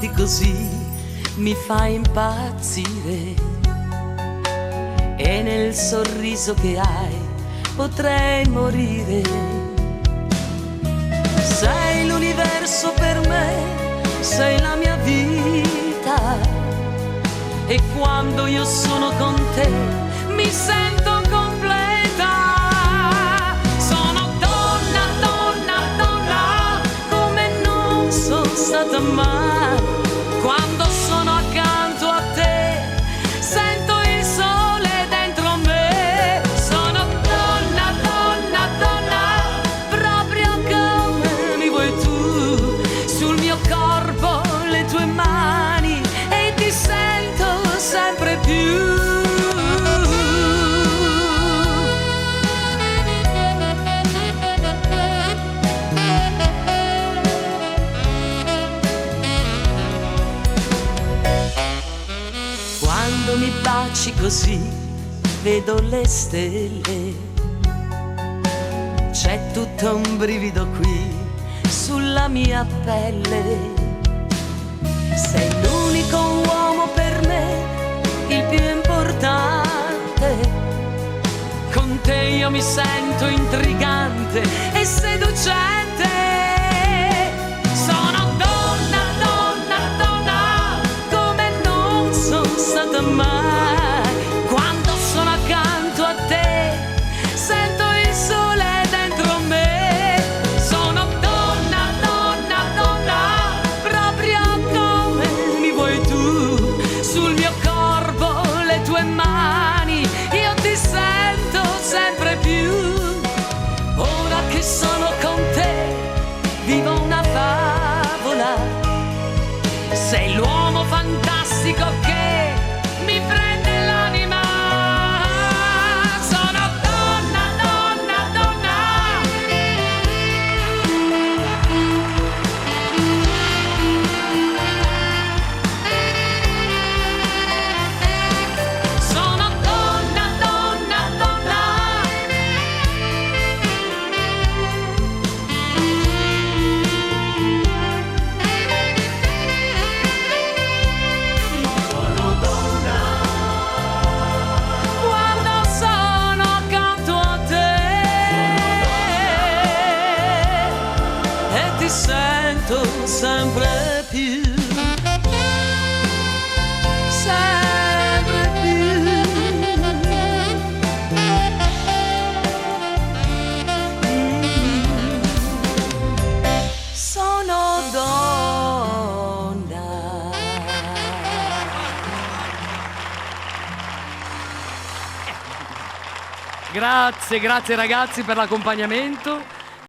amarti così mi fa impazzire, e nel sorriso che hai potrei morire. Sei l'universo per me, sei la mia vita, e quando io sono con te mi sento completa. Sono donna, donna, donna, come non sono stata mai. Quando sono accanto a te sento il sole dentro me. Sono donna, donna, donna, proprio come mi vuoi tu. Sul mio corpo le tue mani e ti sento sempre più. Quando mi baci così vedo le stelle, c'è tutto un brivido qui sulla mia pelle. Sei l'unico uomo per me, il più importante. Con te io mi sento intrigante e seducente. Sono donna, donna, donna, come non sono stata mai. Quando sono accanto a te sento il sole dentro me. Sono donna, donna, donna, proprio come mi vuoi tu. Sul mio corpo le tue mani, io ti sento sempre più. Ora che sono con te vivo una favola. Sei l'uomo fantastico che mi prende l'anima. Sono donna, donna, donna. Sono donna, donna, donna. Quando sono accanto a te e ti sento sempre più, sempre più. Sono donna. Grazie, grazie ragazzi per l'accompagnamento.